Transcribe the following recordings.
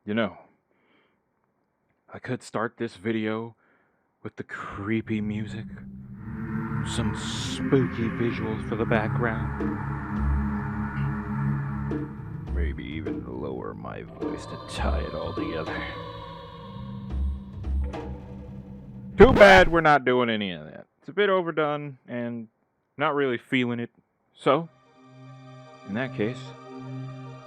You know, I could start this video with the creepy music, some spooky visuals for the background. Maybe even lower my voice to tie it all together. Too bad we're not doing any of that. It's a bit overdone and not really feeling it. So, in that case,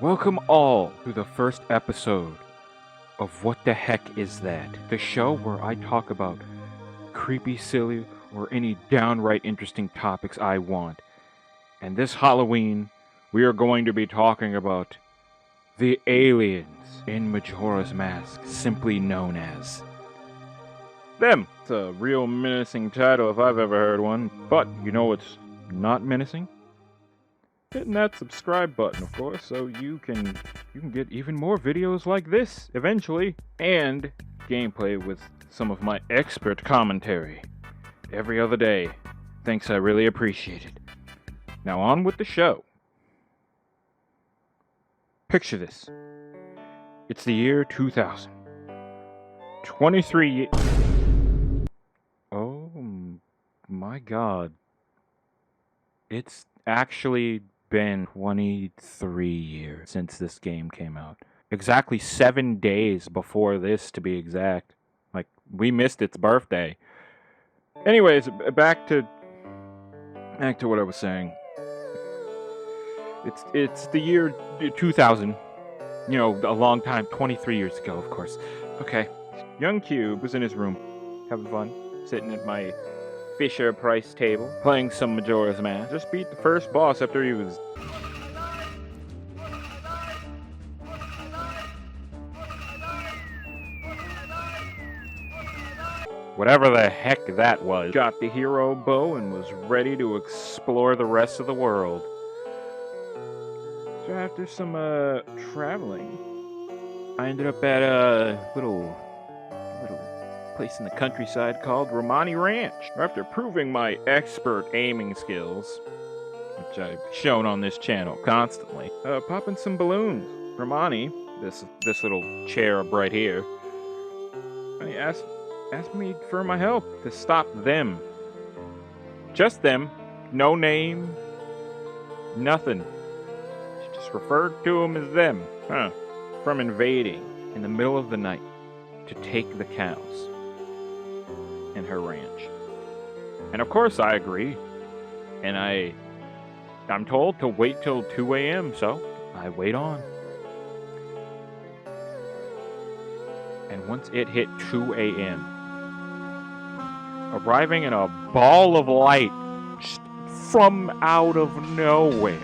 welcome all to the first episode of What the Heck Is That? The show where I talk about creepy, silly, or any downright interesting topics I want. And this Halloween, we are going to be talking about the aliens in Majora's Mask, simply known as them. It's a real menacing title if I've ever heard one, but you know what's not menacing? Hitting that subscribe button, of course, so you can get even more videos like this eventually, and gameplay with some of my expert commentary every other day. Thanks, I really appreciate it. Now on with the show. Picture this. It's the year 2000. 23 Oh my god. It's actually been 23 years since this game came out. Exactly 7 days before this, to be exact. Like, we missed its birthday. Anyways, back to what I was saying. It's the year 2000. You know, a long time, 23 years ago, of course. Okay. Young Cube was in his room, having fun, sitting at my Fisher-Price table, playing some Majora's Mask. Just beat the first boss after he was... whatever the heck that was. Got the hero bow and was ready to explore the rest of the world. So after some, traveling, I ended up at a little place in the countryside called Romani Ranch. After proving my expert aiming skills, which I've shown on this channel constantly, popping some balloons. Romani, this little cherub right here, he asked me for my help to stop them. Just them. No name. Nothing. She just referred to them as them. From invading in the middle of the night to take the cows in her ranch. And of course I agree. And I'm told to wait till 2 a.m., so I wait on. And once it hit 2 a.m., arriving in a ball of light just from out of nowhere,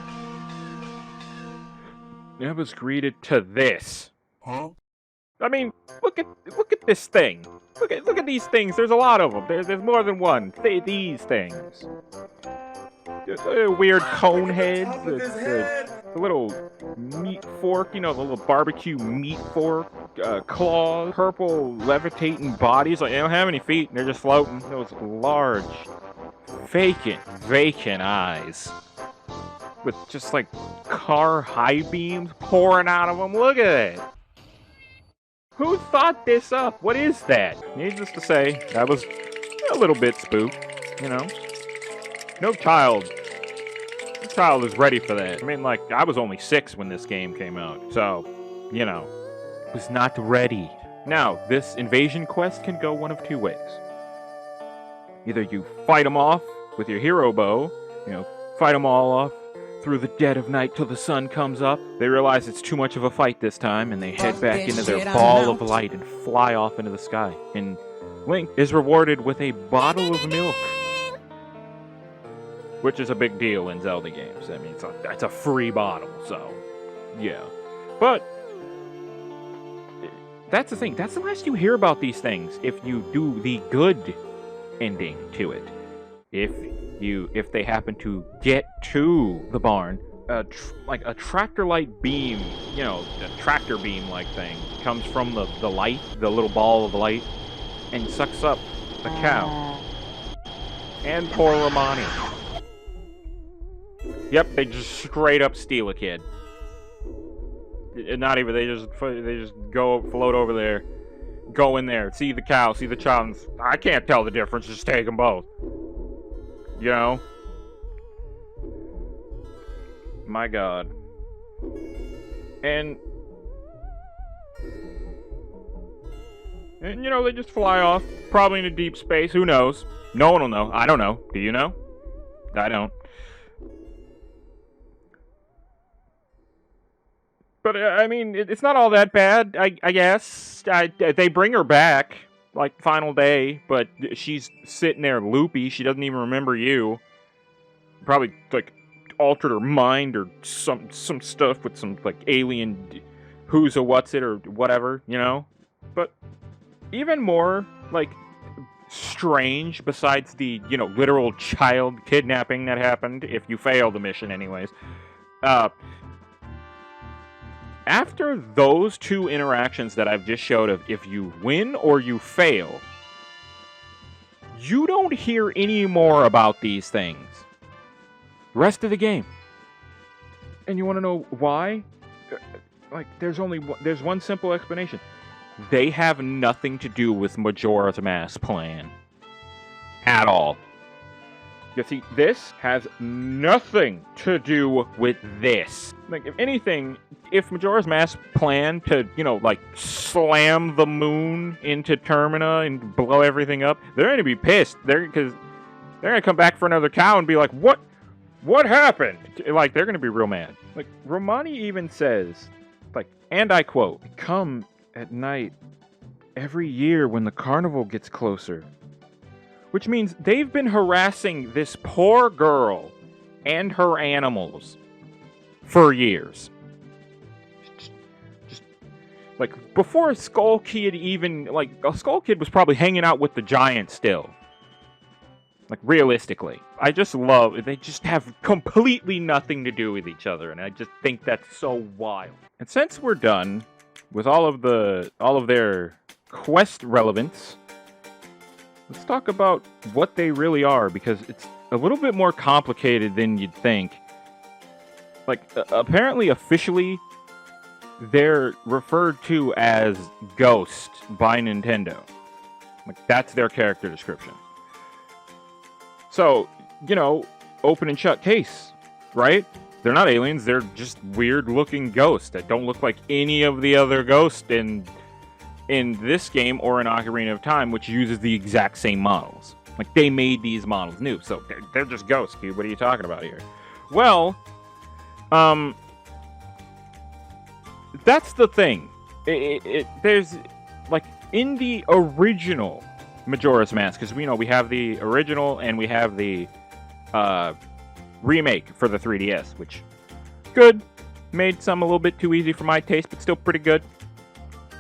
I was greeted to this. Huh? I mean, look at this thing. Look at these things. There's a lot of them. There's more than one. These things. The weird cone heads. The little meat fork. You know, the little barbecue meat fork. Claws. Purple levitating bodies. Like, they don't have any feet. They're just floating. Those large, vacant eyes. With just like car high beams pouring out of them. Look at it. Who thought this up? What is that? Needless to say, I was a little bit spooked, you know. No child is ready for that. I mean, like, I was only 6 when this game came out, so, you know, was not ready. Now, this invasion quest can go one of 2 ways. Either you fight them off with your hero bow, you know, fight them all off through the dead of night till the sun comes up. They realize it's too much of a fight this time, and they head back into their ball of light and fly off into the sky. And Link is rewarded with a bottle of milk, which is a big deal in Zelda games. I mean, it's a free bottle, so yeah. But that's the thing. That's the last you hear about these things if you do the good ending to it. If they happen to get to the barn, like a tractor light beam, you know, a tractor beam like thing comes from the light, the little ball of light, and sucks up the cow and poor Romani. Yep, they just straight up steal a kid. not even, they just go float over there, go in there, see the cow, see the child, and I can't tell the difference, just take them both. You know? My God. And you know, they just fly off, probably into deep space, who knows? No one will know. I don't know. Do you know? I don't. But, I mean, it's not all that bad, I guess. They bring her back, like, final day, but she's sitting there loopy. She doesn't even remember you. Probably, like, altered her mind or some stuff with some, like, alien who's a what's it or whatever, you know? But even more, like, strange, besides the, you know, literal child kidnapping that happened, if you fail the mission anyways, after those two interactions that I've just showed of if you win or you fail, you don't hear any more about these things. The rest of the game. And you want to know why? Like, there's one simple explanation. They have nothing to do with Majora's Mask plan. At all. You see, this has nothing to do with this. Like, if anything, if Majora's Mask plan to, you know, like, slam the moon into Termina and blow everything up, they're gonna be pissed. Because they're gonna come back for another cow and be like, what happened? Like, they're gonna be real mad. Like, Romani even says, like, and I quote, "Come at night every year when the carnival gets closer." Which means they've been harassing this poor girl and her animals for years. Just like, before Skull Kid even, like, Skull Kid was probably hanging out with the giant still. Like, realistically. I just love, they just have completely nothing to do with each other, and I just think that's so wild. And since we're done with all of their quest relevance, let's talk about what they really are, because it's a little bit more complicated than you'd think. Like, apparently, officially, they're referred to as Ghost by Nintendo. Like, that's their character description. So, you know, open and shut case, right? They're not aliens, they're just weird-looking ghosts that don't look like any of the other ghosts in this game or in Ocarina of Time, which uses the exact same models. Like, they made these models new, so they're just ghosts, dude. What are you talking about here? Well, that's the thing. There's, like, in the original Majora's Mask, because, you know, we have the original and we have the remake for the 3DS, which, good. Made some a little bit too easy for my taste, but still pretty good.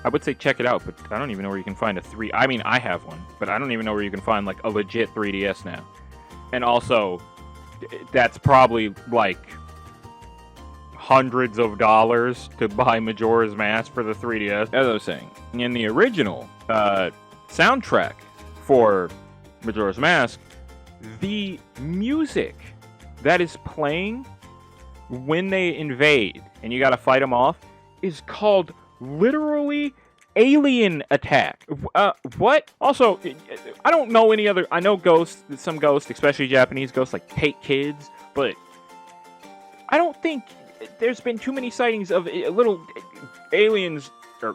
I would say check it out, but I don't even know where you can find I mean, I have one, but I don't even know where you can find, like, a legit 3DS now. And also, that's probably, like, hundreds of dollars to buy Majora's Mask for the 3DS. As I was saying, in the original soundtrack for Majora's Mask, the music that is playing when they invade and you gotta fight them off is called literally Alien Attack. What? Also, I don't know any other... I know some ghosts, especially Japanese ghosts, like, take kids, but I don't think there's been too many sightings of little aliens, or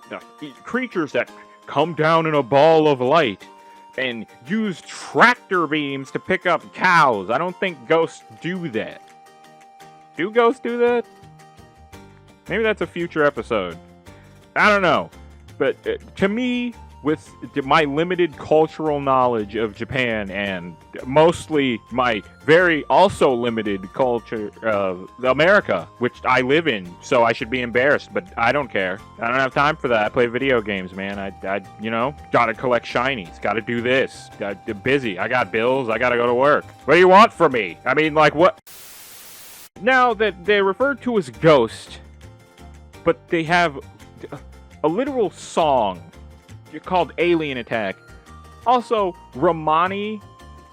creatures that come down in a ball of light and use tractor beams to pick up cows. I don't think ghosts do that. Do ghosts do that? Maybe that's a future episode. I don't know. But to me, with my limited cultural knowledge of Japan and mostly my very also limited culture of America, which I live in, so I should be embarrassed, but I don't care. I don't have time for that. I play video games, man. I you know, gotta collect shinies, gotta do this, busy. I got bills, I gotta go to work. What do you want from me? I mean, like, what? Now that they're referred to as Ghost, but they have a literal song called Alien Attack. Also, Romani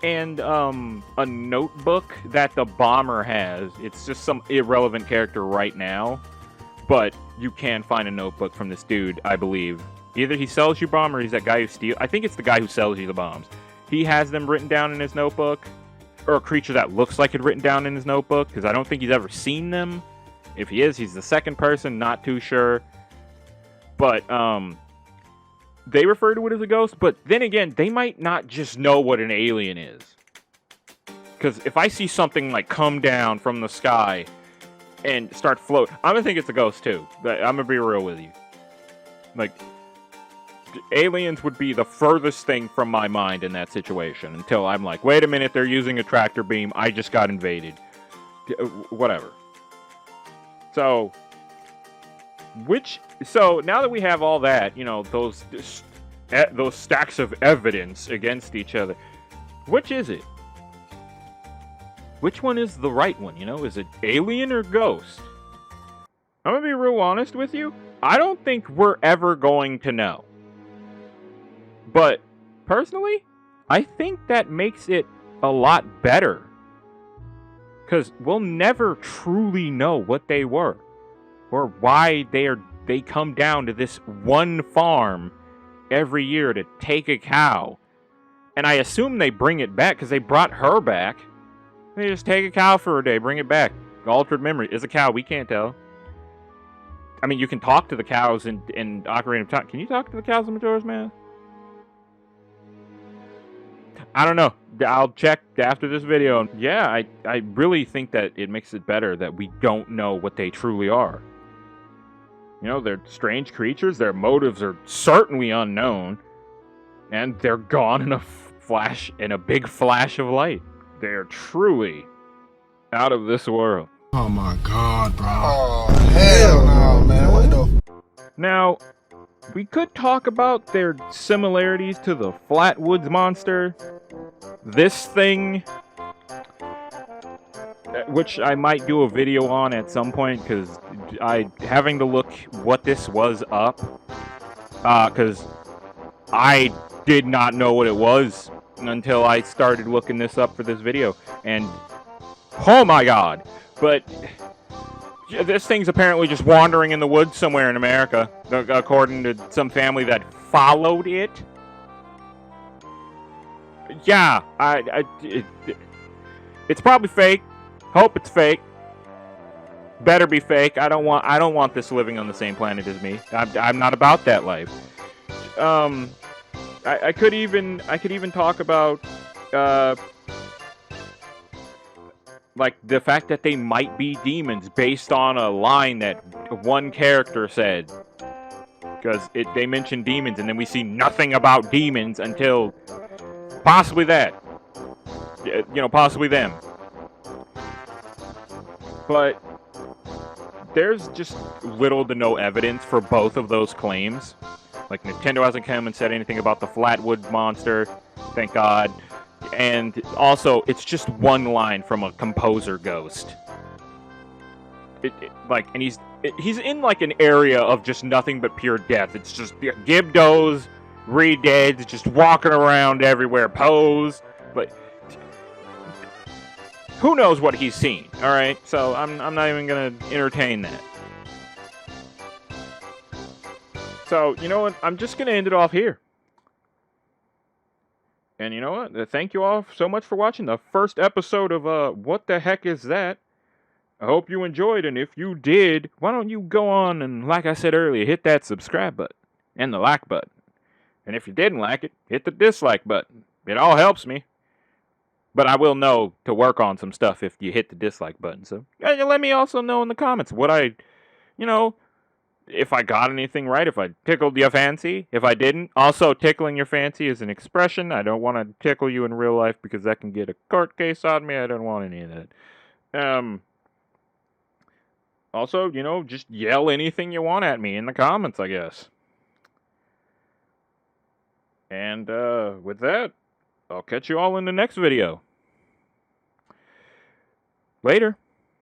and a notebook that the bomber has. It's just some irrelevant character right now, but you can find a notebook from this dude, I believe. Either he sells you bomb or he's that guy who steals. I think it's the guy who sells you the bombs. He has them written down in his notebook. Or a creature that looks like it written down in his notebook, because I don't think he's ever seen them. If he is, he's the second person, not too sure. But, they refer to it as a ghost, but then again, they might not just know what an alien is. Because if I see something, like, come down from the sky and start floating, I'm gonna think it's a ghost, too. I'm gonna be real with you. Like, aliens would be the furthest thing from my mind in that situation until I'm like, wait a minute, they're using a tractor beam. I just got invaded. Whatever. So now that we have all that, you know, those stacks of evidence against each other, which is it? Which one is the right one, you know? Is it alien or ghost? I'm gonna be real honest with you. I don't think we're ever going to know. But, personally, I think that makes it a lot better. Because we'll never truly know what they were. Or why they come down to this one farm every year to take a cow. And I assume they bring it back, because they brought her back. They just take a cow for a day, bring it back. Altered memory. Is a cow, we can't tell. I mean, you can talk to the cows in Ocarina of Time. Can you talk to the cows in Majora's Mask? I don't know. I'll check after this video. Yeah, I really think that it makes it better that we don't know what they truly are. You know, they're strange creatures. Their motives are certainly unknown. And they're gone in a big flash of light. They're truly out of this world. Oh my god, bro. Oh, hell no, man. What the... Now, we could talk about their similarities to the Flatwoods monster. This thing, which I might do a video on at some point, because having to look what this was up, because I did not know what it was until I started looking this up for this video, and oh my god. But this thing's apparently just wandering in the woods somewhere in America, according to some family that followed it. Yeah, it's probably fake. Hope it's fake. Better be fake. I don't want this living on the same planet as me. I'm not about that life. I could even talk about like the fact that they might be demons based on a line that one character said. Because they mention demons, and then we see nothing about demons until possibly that. You know, possibly them. But there's just little to no evidence for both of those claims. Like, Nintendo hasn't come and said anything about the Flatwood monster, thank God. And also, it's just one line from a composer ghost. And he's in like an area of just nothing but pure death. It's just Gibdos, re-deads, just walking around everywhere, pose. But who knows what he's seen? All right, so I'm not even gonna entertain that. So you know what? I'm just gonna end it off here. And you know what? Thank you all so much for watching the first episode of What the Heck Is That? I hope you enjoyed, and if you did, why don't you go on and, like I said earlier, hit that subscribe button and the like button. And if you didn't like it, hit the dislike button. It all helps me. But I will know to work on some stuff if you hit the dislike button. So let me also know in the comments what if I got anything right, if I tickled your fancy, if I didn't. Also, tickling your fancy is an expression. I don't want to tickle you in real life because that can get a court case on me. I don't want any of that. Also, just yell anything you want at me in the comments, I guess. And with that, I'll catch you all in the next video. Later.